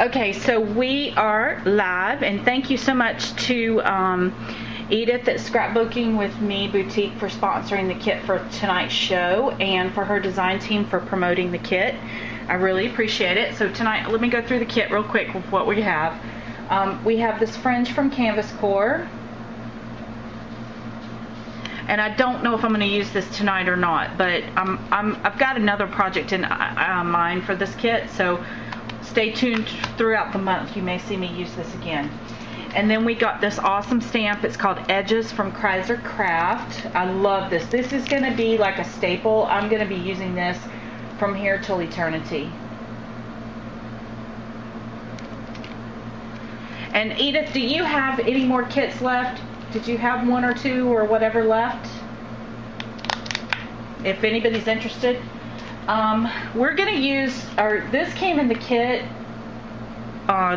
Okay, so we are live, and thank you so much to Edith at Scrapbooking with Me Boutique for sponsoring the kit for tonight's show, and for her design team for promoting the kit. I really appreciate it. So tonight, let me go through the kit real quick with what we have. We have this fringe from Canvas Core, and I don't know if I'm going to use this tonight or not, but I've got another project in mind for this kit, so stay tuned throughout the month. You may see me use this again. And then we got this awesome stamp. It's called Edges from Kreiser Craft. I love this. This is going to be like a staple. I'm going to be using this from here till eternity. And Edith, do you have any more kits left? Did you have one or two or whatever left? If anybody's interested. We're going to use, this came in the kit.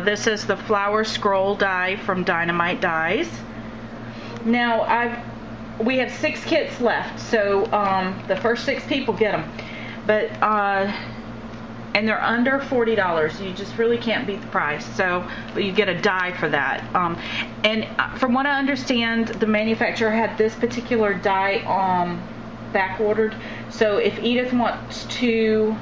This is the flower scroll die from Dynamite Dies. Now, we have 6 kits left, so the first 6 people get them. But, and they're under $40. You just really can't beat the price. So, but you get a die for that. And from what I understand, the manufacturer had this particular die back ordered. So if Edith wants to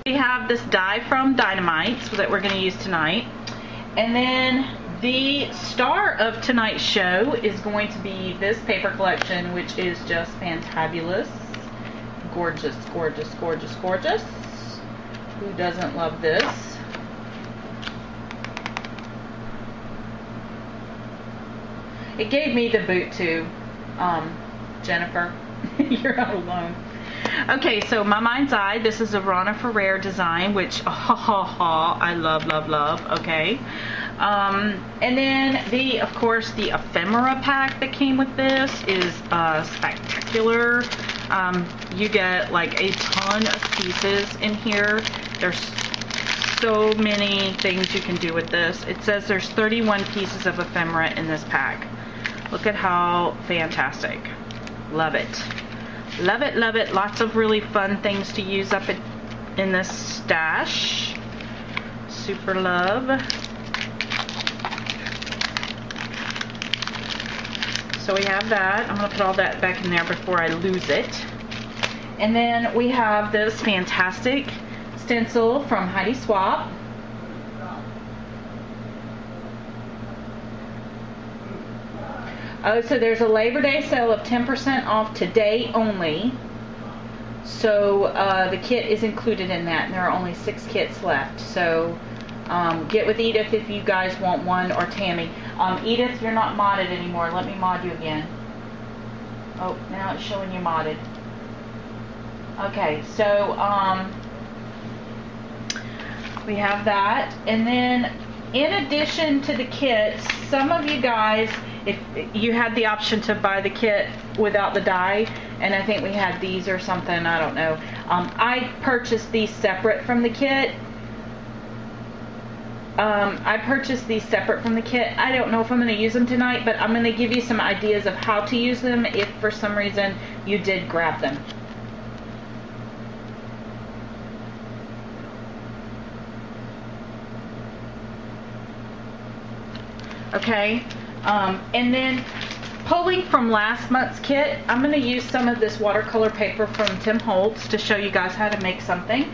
we have this die from Dynamite that we're going to use tonight. And then the star of tonight's show is going to be this paper collection, which is just fantabulous. Gorgeous, gorgeous, gorgeous, gorgeous. Who doesn't love this? It gave me the boot too, Jennifer. You're not alone. Okay, so My Mind's Eye. This is a Rana Ferrer design, which I love, love, love. Okay, and then of course, the ephemera pack that came with this is spectacular. You get like a ton of pieces in here. There's so many things you can do with this. It says there's 31 pieces of ephemera in this pack. Look at how fantastic. Love it. Love it, love it. Lots of really fun things to use up in this stash. Super love. So we have that. I'm going to put all that back in there before I lose it. And then we have this fantastic stencil from Heidi Swap. Oh, so there's a Labor Day sale of 10% off today only. So the kit is included in that, and there are only 6 kits left. So get with Edith if you guys want one, or Tammy. Edith, you're not modded anymore. Let me mod you again. Oh, now it's showing you modded. Okay, so we have that. And then in addition to the kits, some of you guys, if you had the option to buy the kit without the die, and I think we had these or something, I don't know. I purchased these separate from the kit. I don't know if I'm going to use them tonight, but I'm going to give you some ideas of how to use them if for some reason you did grab them. Okay. And then pulling from last month's kit, I'm going to use some of this watercolor paper from Tim Holtz to show you guys how to make something.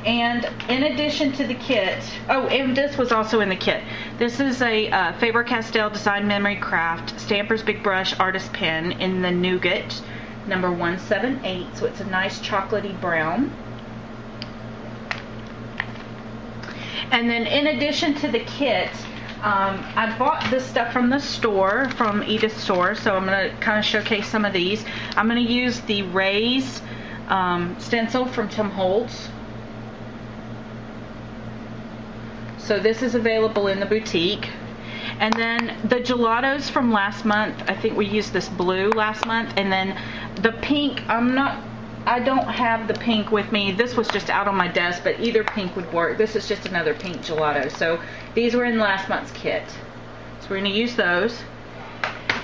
And in addition to the kit, oh, and this was also in the kit. This is a Faber-Castell Design Memory Craft Stampers Big Brush Artist Pen in the Nougat number 178. So it's a nice chocolatey brown. And then in addition to the kit, I bought this stuff from the store, from Edith's store, so I'm going to kind of showcase some of these. I'm going to use the Raise stencil from Tim Holtz. So this is available in the boutique. And then the gelatos from last month, I think we used this blue last month. And then the pink, I don't have the pink with me. This was just out on my desk, but either pink would work. This is just another pink gelato. So these were in last month's kit. So we're going to use those.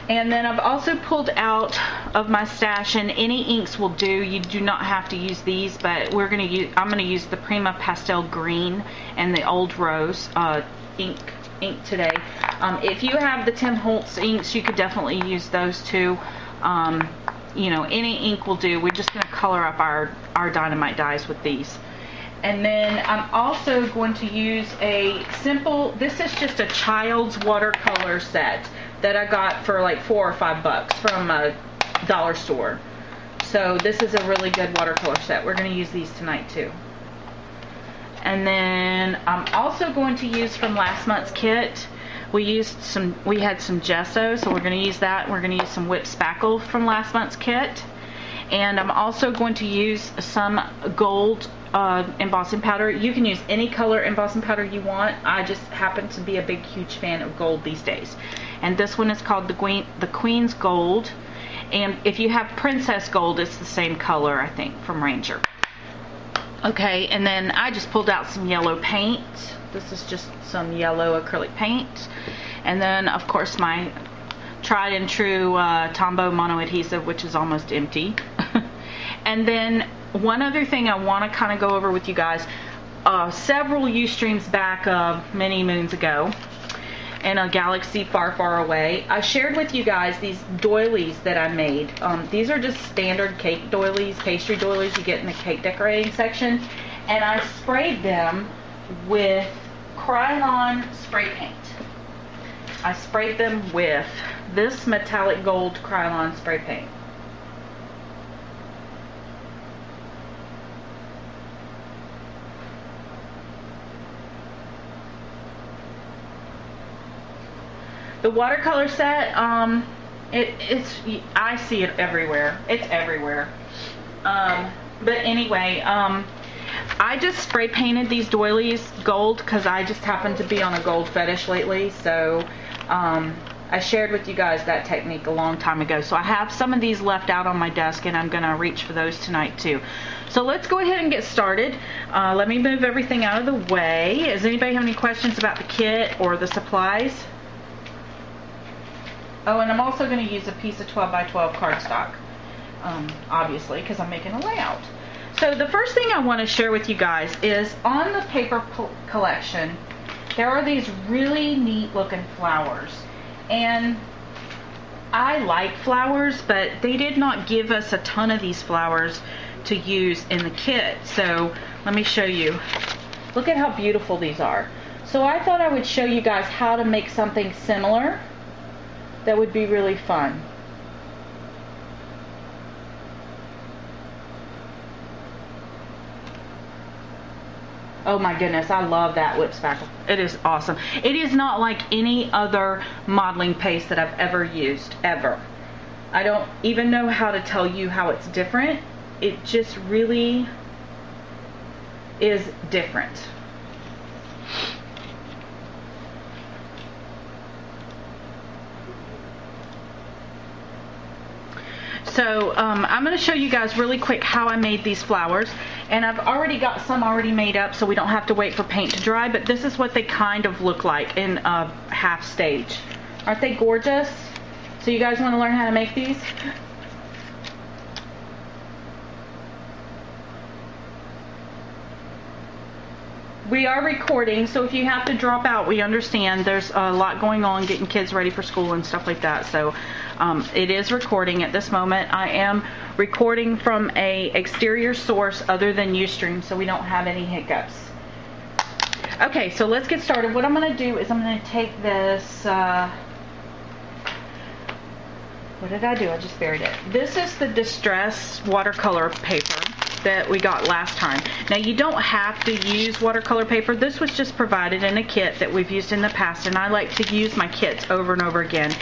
And then I've also pulled out of my stash, and any inks will do. You do not have to use these, but I'm going to use the Prima Pastel Green and the Old Rose ink today. If you have the Tim Holtz inks, you could definitely use those too. You know, any ink will do. We're just going to color up our dynamite dyes with these. And then I'm also going to use a simple, this is just a child's watercolor set that I got for like $4 or $5 from a dollar store. So this is a really good watercolor set. We're going to use these tonight too. And then I'm also going to use from last month's kit. We had some gesso, so we're going to use that. We're going to use some whipped spackle from last month's kit. And I'm also going to use some gold embossing powder. You can use any color embossing powder you want. I just happen to be a big, huge fan of gold these days. And this one is called the Queen's Gold. And if you have Princess Gold, it's the same color, I think, from Ranger. Okay, and then I just pulled out some yellow paint. This is just some yellow acrylic paint. And then, of course, my tried and true Tombow mono adhesive, which is almost empty. And then one other thing I want to kind of go over with you guys. Several Ustreams back many moons ago, in a galaxy far, far away, I shared with you guys these doilies that I made. These are just standard cake doilies, pastry doilies you get in the cake decorating section. And I sprayed them with Krylon spray paint. I sprayed them with this metallic gold Krylon spray paint. The watercolor set, I see it everywhere. It's everywhere. But anyway, I just spray painted these doilies gold because I just happen to be on a gold fetish lately. So I shared with you guys that technique a long time ago. So I have some of these left out on my desk, and I'm going to reach for those tonight too. So let's go ahead and get started. Let me move everything out of the way. Does anybody have any questions about the kit or the supplies? Oh, and I'm also going to use a piece of 12 by 12 cardstock, obviously, because I'm making a layout. So the first thing I want to share with you guys is on the paper collection, there are these really neat looking flowers. And I like flowers, but they did not give us a ton of these flowers to use in the kit. So let me show you. Look at how beautiful these are. So I thought I would show you guys how to make something similar that would be really fun. Oh my goodness, I love that whip spackle. It is awesome. It is not like any other modeling paste that I've ever used, ever. I don't even know how to tell you how it's different. It just really is different. So I'm going to show you guys really quick how I made these flowers. And I've already got some already made up, so we don't have to wait for paint to dry. But this is what they kind of look like in a half stage. Aren't they gorgeous? So you guys want to learn how to make these? We are recording, so if you have to drop out, we understand. There's a lot going on, getting kids ready for school and stuff like that. So it is recording at this moment. I am recording from a exterior source other than Ustream, so we don't have any hiccups. Okay, so let's get started. What I'm going to do is I'm going to take this, what did I do? I just buried it. This is the Distress watercolor paper that we got last time. Now you don't have to use watercolor paper. This was just provided in a kit that we've used in the past, and I like to use my kits over and over again.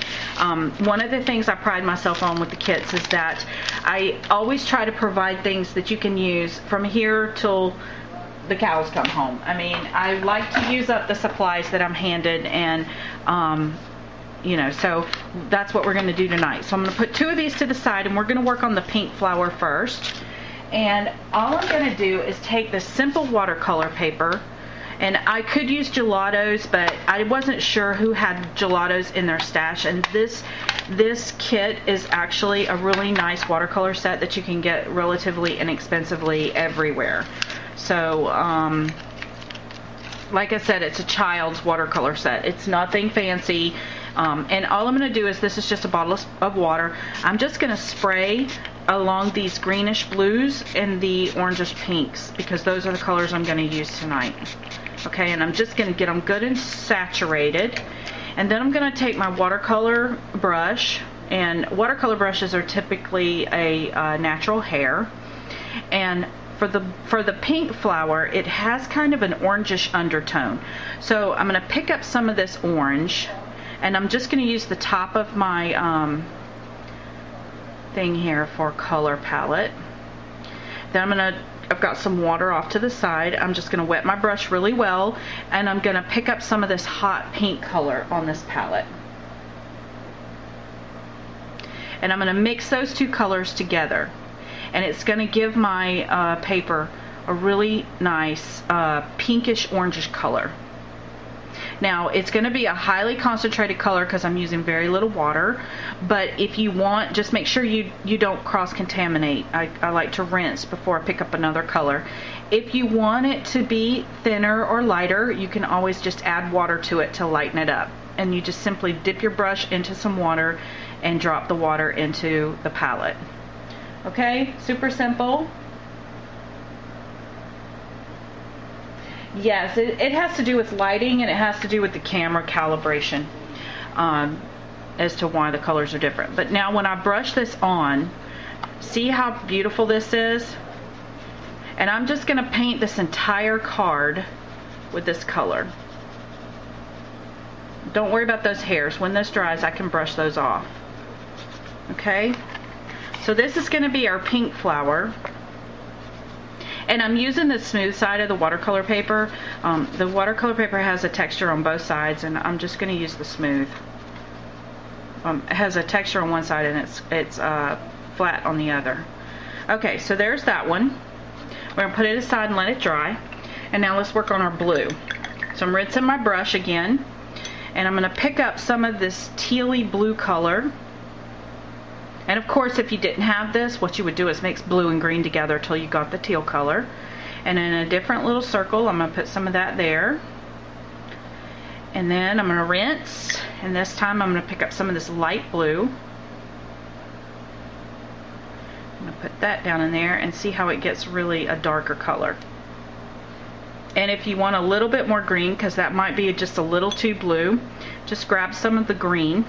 One of the things I pride myself on with the kits is that I always try to provide things that you can use from here till the cows come home. I mean, I like to use up the supplies that I'm handed, and you know, so that's what we're going to do tonight. So I'm going to put 2 of these to the side, and we're going to work on the pink flower first. And all I'm going to do is take this simple watercolor paper, and I could use gelatos, but I wasn't sure who had gelatos in their stash, and this kit is actually a really nice watercolor set that you can get relatively inexpensively everywhere. So like I said, it's a child's watercolor set. It's nothing fancy. And all I'm going to do is, this is just a bottle of water. I'm just going to spray along these greenish blues and the orangish pinks, because those are the colors I'm going to use tonight. Okay, and I'm just going to get them good and saturated. And then I'm going to take my watercolor brush, and watercolor brushes are typically a natural hair. And for the pink flower, it has kind of an orangish undertone. So I'm going to pick up some of this orange, and I'm just going to use the top of my thing here for color palette. Then I've got some water off to the side. I'm just going to wet my brush really well, and I'm going to pick up some of this hot pink color on this palette. And I'm going to mix those 2 colors together. And it's going to give my paper a really nice pinkish orangish color. Now, it's going to be a highly concentrated color because I'm using very little water, but if you want, just make sure you don't cross-contaminate. I like to rinse before I pick up another color. If you want it to be thinner or lighter, you can always just add water to it to lighten it up. And you just simply dip your brush into some water and drop the water into the palette. Okay, super simple. Yes, it has to do with lighting, and it has to do with the camera calibration as to why the colors are different. But now when I brush this on, see how beautiful this is? And I'm just going to paint this entire card with this color. Don't worry about those hairs. When this dries, I can brush those off. Okay? So this is going to be our pink flower. And I'm using the smooth side of the watercolor paper. The watercolor paper has a texture on both sides, and I'm just going to use the smooth. It has a texture on one side, and it's flat on the other. Okay, so there's that one. We're going to put it aside and let it dry. And now let's work on our blue. So I'm rinsing my brush again, and I'm going to pick up some of this tealy blue color. And of course, if you didn't have this, what you would do is mix blue and green together till you got the teal color. And in a different little circle, I'm going to put some of that there. And then I'm going to rinse, and this time I'm going to pick up some of this light blue. I'm going to put that down in there and see how it gets really a darker color. And if you want a little bit more green, because that might be just a little too blue, just grab some of the green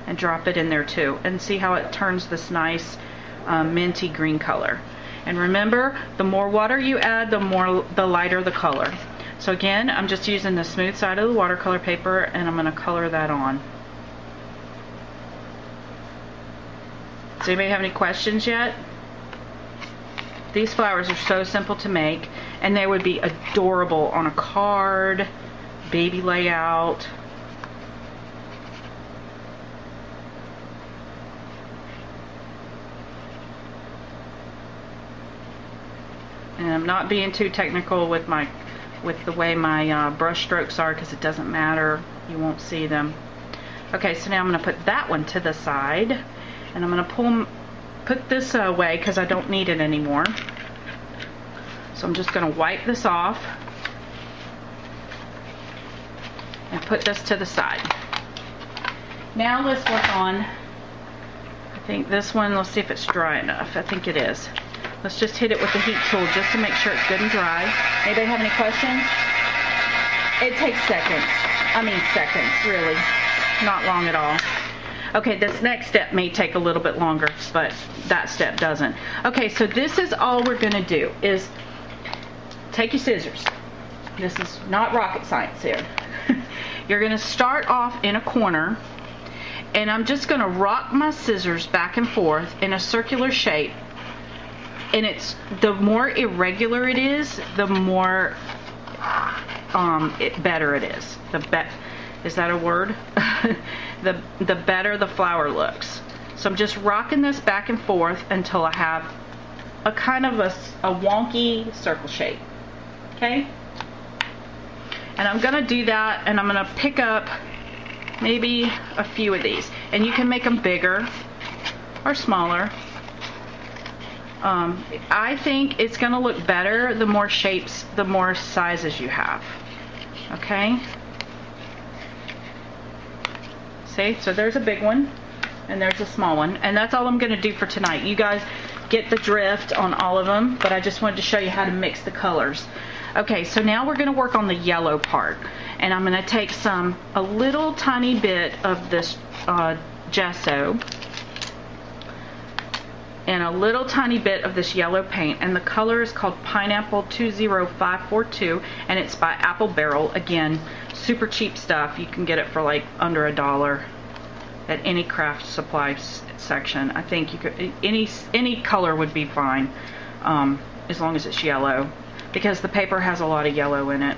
and drop it in there too, and see how it turns this nice minty green color. And remember, the more water you add, the lighter the color. So again, I'm just using the smooth side of the watercolor paper, and I'm going to color that on. Does anybody have any questions yet? These flowers are so simple to make, and they would be adorable on a card, baby layout. And I'm not being too technical with the way my brush strokes are, because it doesn't matter. You won't see them. Okay, so now I'm going to put that one to the side, and I'm going to put this away because I don't need it anymore. So I'm just going to wipe this off and put this to the side. Now let's work on, I think this one, let's see if it's dry enough. I think it is. Let's just hit it with the heat tool just to make sure it's good and dry. Anybody have any questions? It takes seconds. I mean seconds, really. Not long at all. Okay, this next step may take a little bit longer, but that step doesn't. Okay, so this is all we're going to do is take your scissors. This is not rocket science here. You're going to start off in a corner, and I'm just going to rock my scissors back and forth in a circular shape And it's, the more irregular it is, the more better it is. Is that a word? the better the flower looks. So I'm just rocking this back and forth until I have a kind of a wonky circle shape. Okay? And I'm gonna do that, and I'm gonna pick up maybe a few of these. And you can make them bigger or smaller. I think it's gonna look better the more shapes, the more sizes you have. Okay? See? So there's a big one, and there's a small one. And that's all I'm gonna do for tonight. You guys get the drift on all of them, but I just wanted to show you how to mix the colors. Okay, so now we're gonna work on the yellow part. And I'm gonna take a little tiny bit of this gesso and a little tiny bit of this yellow paint, and the color is called Pineapple 20542, and it's by Apple Barrel. Again, super cheap stuff. You can get it for like under $1 at any craft supply section. I think you could, any color would be fine, as long as it's yellow, because the paper has a lot of yellow in it.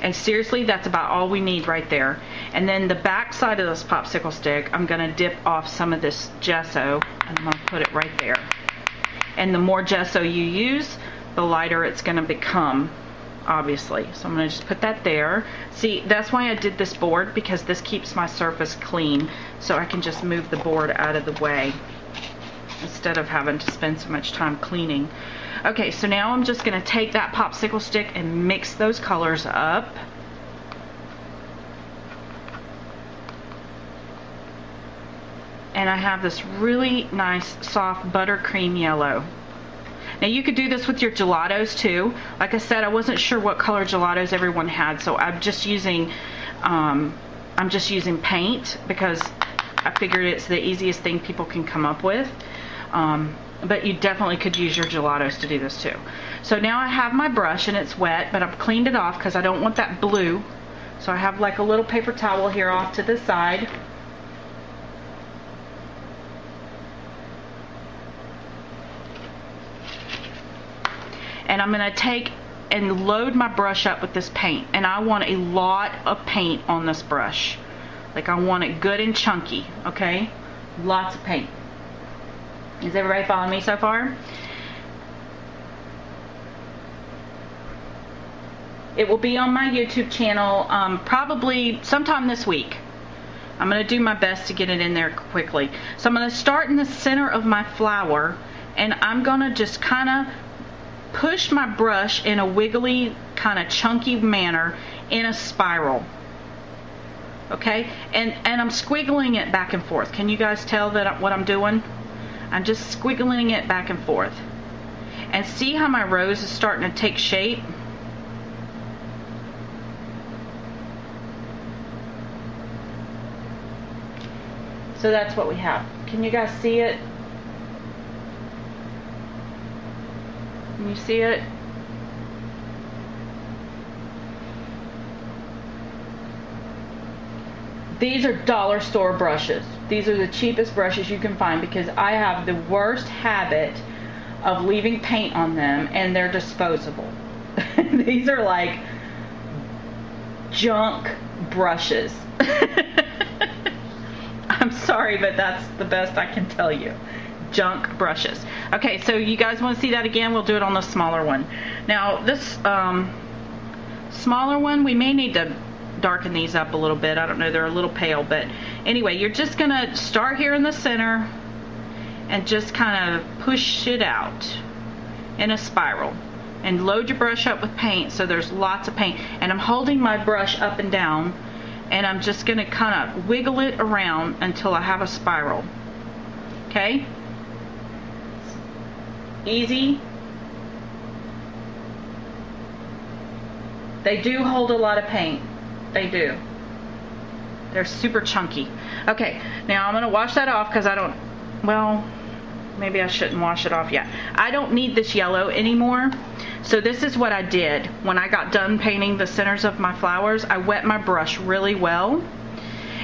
And seriously, that's about all we need right there. And then the back side of this popsicle stick, I'm gonna dip off some of this gesso, and I'm gonna put it right there. And the more gesso you use, the lighter it's gonna become, obviously. So I'm gonna just put that there. See, that's why I did this board, because this keeps my surface clean, so I can just move the board out of the way instead of having to spend so much time cleaning. Okay, so now I'm just gonna take that popsicle stick and mix those colors up. And I have this really nice soft buttercream yellow. Now you could do this with your gelatos too. Like I said, I wasn't sure what color gelatos everyone had, so I'm just using paint, because I figured it's the easiest thing people can come up with. But you definitely could use your gelatos to do this too. So now I have my brush, and it's wet, but I've cleaned it off because I don't want that blue. So I have like a little paper towel here off to the side. And I'm gonna take and load my brush up with this paint. And I want a lot of paint on this brush. Like, I want it good and chunky, okay? Lots of paint. Is everybody following me so far? It will be on my YouTube channel probably sometime this week. I'm going to do my best to get it in there quickly. So I'm going to start in the center of my flower, and I'm going to just kind of push my brush in a wiggly, kind of chunky manner in a spiral. Okay? And I'm squiggling it back and forth. Can you guys tell that what I'm doing? I'm just squiggling it back and forth. And see how my rose is starting to take shape? So that's what we have. Can you guys see it? Can you see it? These are dollar store brushes. These are the cheapest brushes you can find, because I have the worst habit of leaving paint on them, and they're disposable. These are like junk brushes. I'm sorry, but that's the best I can tell you. Junk brushes. Okay, so you guys want to see that again? We'll do it on the smaller one. Now this smaller one, we may need to darken these up a little bit. I don't know, they're a little pale, but anyway, you're just gonna start here in the center and just kind of push it out in a spiral, and load your brush up with paint so there's lots of paint. And I'm holding my brush up and down, and I'm just gonna kind of wiggle it around until I have a spiral. Okay? Easy. They do hold a lot of paint. They do. They're super chunky. Okay, now I'm going to wash that off, because I don't, well, maybe I shouldn't wash it off yet. I don't need this yellow anymore. So this is what I did. When I got done painting the centers of my flowers, I wet my brush really well.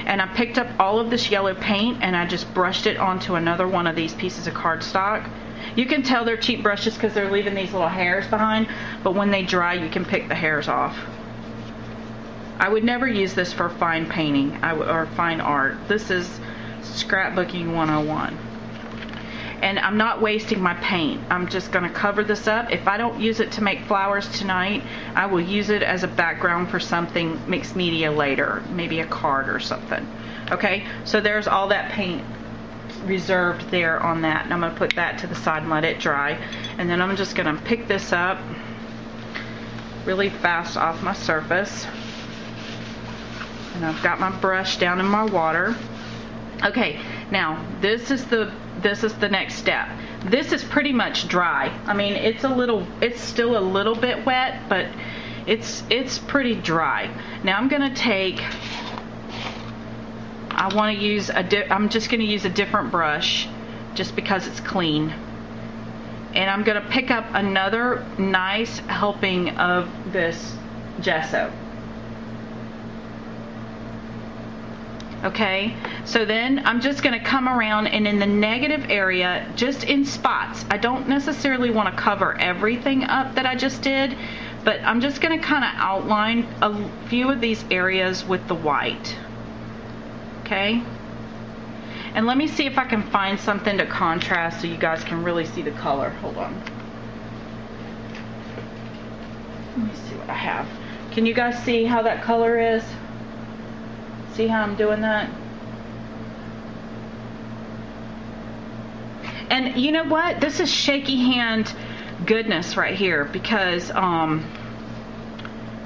And I picked up all of this yellow paint, and I just brushed it onto another one of these pieces of cardstock. You can tell they're cheap brushes because they're leaving these little hairs behind, but when they dry you can pick the hairs off. I would never use this for fine painting or fine art. This is scrapbooking 101. And I'm not wasting my paint. I'm just going to cover this up. If I don't use it to make flowers tonight, I will use it as a background for something mixed media later, maybe a card or something. Okay, so there's all that paint reserved there on that, and I'm going to put that to the side and let it dry. And then I'm just going to pick this up really fast off my surface. And I've got my brush down in my water. Okay, now this is the next step. This is pretty much dry. I mean, it's still a little bit wet, but it's pretty dry. Now I'm gonna take, I'm just gonna use a different brush just because it's clean. And I'm gonna pick up another nice helping of this gesso. Okay, so then I'm just going to come around and in the negative area, just in spots. I don't necessarily want to cover everything up that I just did, but I'm just going to kind of outline a few of these areas with the white. Okay, and let me see if I can find something to contrast so you guys can really see the color. Hold on. Let me see what I have. Can you guys see how that color is? See how I'm doing that? And you know what? This is shaky hand goodness right here, because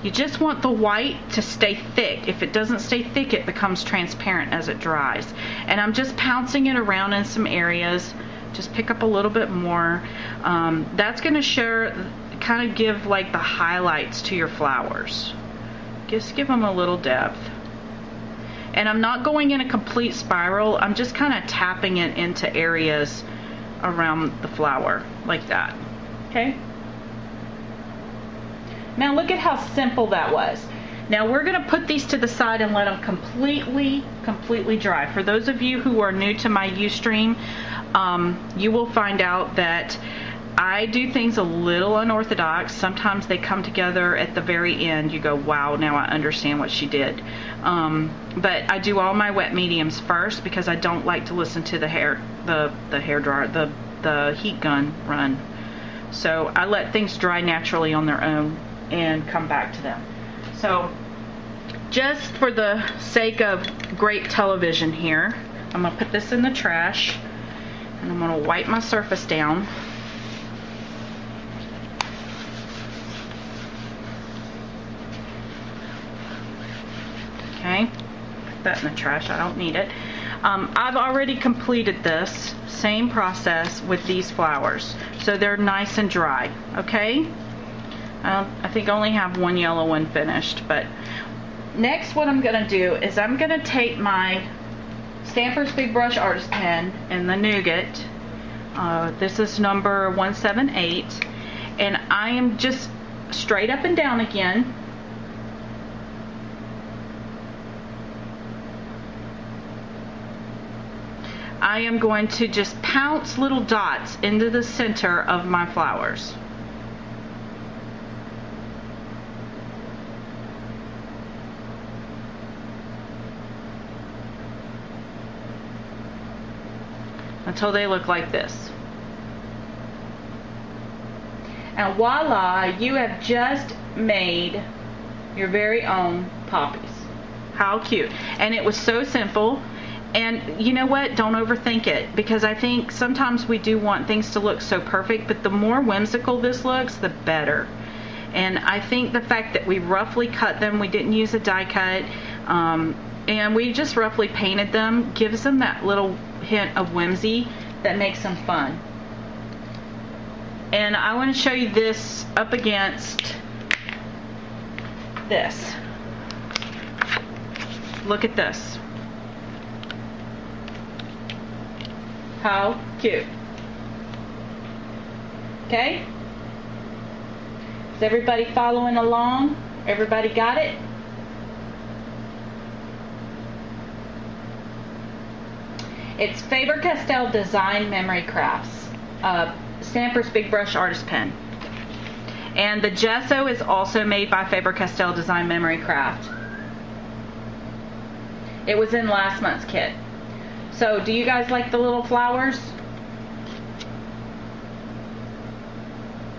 you just want the white to stay thick. If it doesn't stay thick, it becomes transparent as it dries. And I'm just pouncing it around in some areas. Just pick up a little bit more. That's going to kind of give like the highlights to your flowers. Just give them a little depth. And I'm not going in a complete spiral. I'm just kind of tapping it into areas around the flower like that. Okay? Now look at how simple that was. Now we're going to put these to the side and let them completely dry. For those of you who are new to my Ustream, you will find out that I do things a little unorthodox. Sometimes they come together at the very end. You go, wow, now I understand what she did. But I do all my wet mediums first because I don't like to listen to the hair dryer, the heat gun run. So I let things dry naturally on their own and come back to them. So just for the sake of great television here, I'm going to put this in the trash and I'm going to wipe my surface down. Okay, put that in the trash. I don't need it. I've already completed this same process with these flowers, so they're nice and dry. Okay, I think I only have one yellow one finished. But next, what I'm going to do is I'm going to take my Stanford's Big Brush Artist Pen and the Nougat. This is number 178, and I am just straight up and down again. I am going to just pounce little dots into the center of my flowers. Until they look like this. And voila, you have just made your very own poppies. How cute. And it was so simple. And you know what? Don't overthink it, because I think sometimes we do want things to look so perfect, but the more whimsical this looks, the better. And I think the fact that we roughly cut them, we didn't use a die cut, and we just roughly painted them, gives them that little hint of whimsy that makes them fun. And I want to show you this up against this. Look at this. How cute. Okay? Is everybody following along? Everybody got it? It's Faber-Castell Design Memory Crafts. Stanford's Big Brush Artist Pen. And the gesso is also made by Faber-Castell Design Memory Craft. It was in last month's kit. So, do you guys like the little flowers?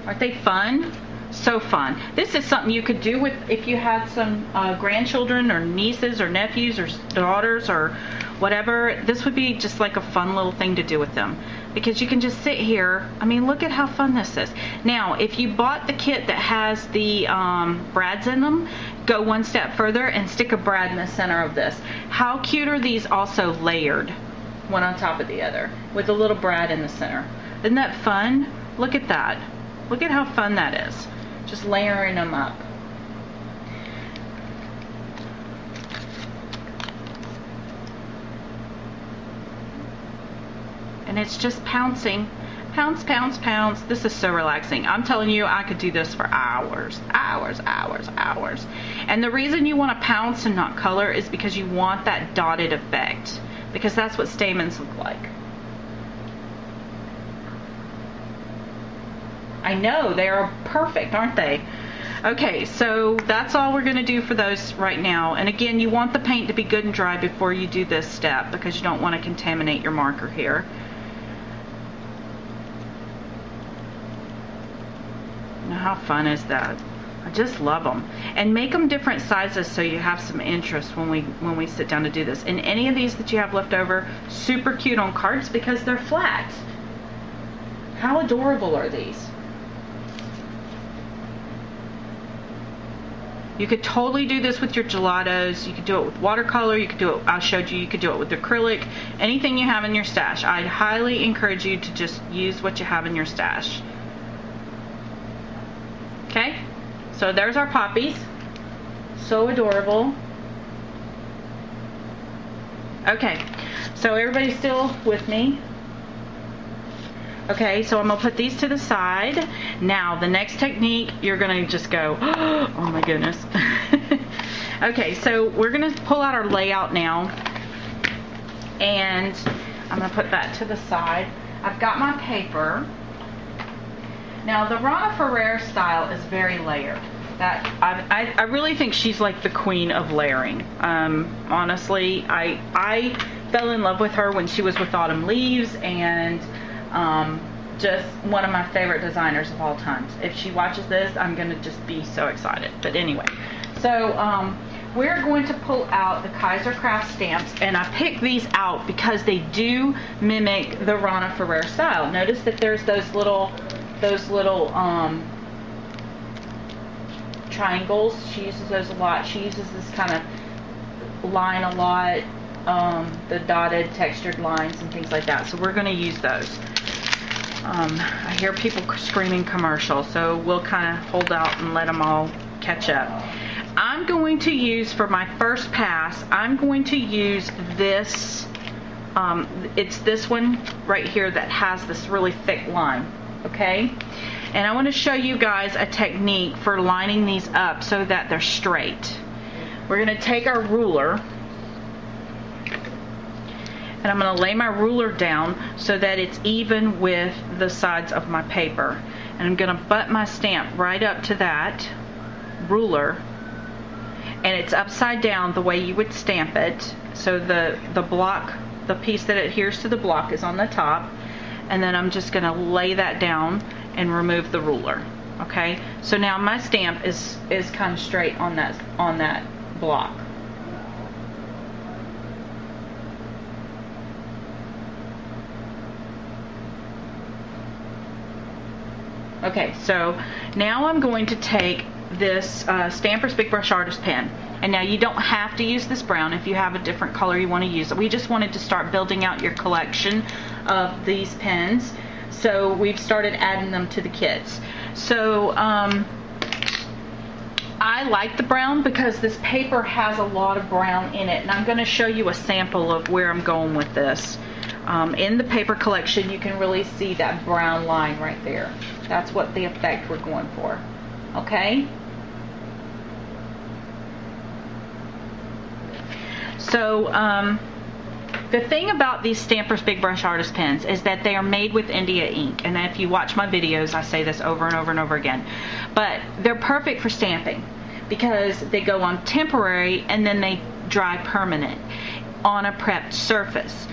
Aren't they fun? So fun. This is something you could do with if you had some grandchildren or nieces or nephews or daughters or whatever. This would be just like a fun little thing to do with them, because you can just sit here. I mean, look at how fun this is. Now, if you bought the kit that has the brads in them, go one step further and stick a brad in the center of this. How cute are these also layered, one on top of the other, with a little brad in the center? Isn't that fun? Look at that. Look at how fun that is. Just layering them up. And it's just pouncing. Pounce, pounce, pounce. This is so relaxing. I'm telling you, I could do this for hours. Hours, hours, hours. And the reason you want to pounce and not color is because you want that dotted effect. Because that's what stamens look like. I know, they are perfect, aren't they? Okay, so that's all we're going to do for those right now. And again, you want the paint to be good and dry before you do this step, because you don't want to contaminate your marker here. Now, how fun is that? I just love them. And make them different sizes so you have some interest when we sit down to do this. And any of these that you have left over, super cute on cards because they're flat. How adorable are these? You could totally do this with your gelatos. You could do it with watercolor. You could do it, I showed you, you could do it with acrylic. Anything you have in your stash. I'd highly encourage you to just use what you have in your stash. Okay? So there's our poppies. So adorable. Okay. So everybody's still with me. Okay, so I'm going to put these to the side. Now, the next technique, you're going to just go, oh my goodness. Okay, so we're going to pull out our layout now. And I'm going to put that to the side. I've got my paper. Now, the Rana Ferrer style is very layered. I really think she's like the queen of layering. Honestly, I fell in love with her when she was with Autumn Leaves, and just one of my favorite designers of all time. If she watches this, I'm going to just be so excited. But anyway, so we're going to pull out the Kaiser Craft stamps, and I picked these out because they do mimic the Rana Ferrer style. Notice that there's those little triangles. She uses those a lot. She uses this kind of line a lot, the dotted textured lines and things like that. So we're going to use those. I hear people screaming commercial, so we'll kind of hold out and let them all catch up. I'm going to use, for my first pass, I'm going to use this, it's this one right here that has this really thick line, okay? And I want to show you guys a technique for lining these up so that they're straight. We're going to take our ruler, and I'm going to lay my ruler down so that it's even with the sides of my paper. And I'm going to butt my stamp right up to that ruler, and it's upside down the way you would stamp it. So the block, the piece that adheres to the block is on the top, and then I'm just going to lay that down and remove the ruler. Okay, so now my stamp is kind of straight on that block. Okay, so now I'm going to take this Stanford's Big Brush Artist Pen. And now you don't have to use this brown if you have a different color you want to use. We just wanted to start building out your collection of these pens. So we've started adding them to the kits. So I like the brown because this paper has a lot of brown in it. And I'm going to show you a sample of where I'm going with this. In the paper collection, you can really see that brown line right there. That's what the effect we're going for. Okay? So, the thing about these Stampers Big Brush Artist pens is that they are made with India ink. And if you watch my videos, I say this over and over and over again. But they're perfect for stamping because they go on temporary and then they dry permanent on a prepped surface.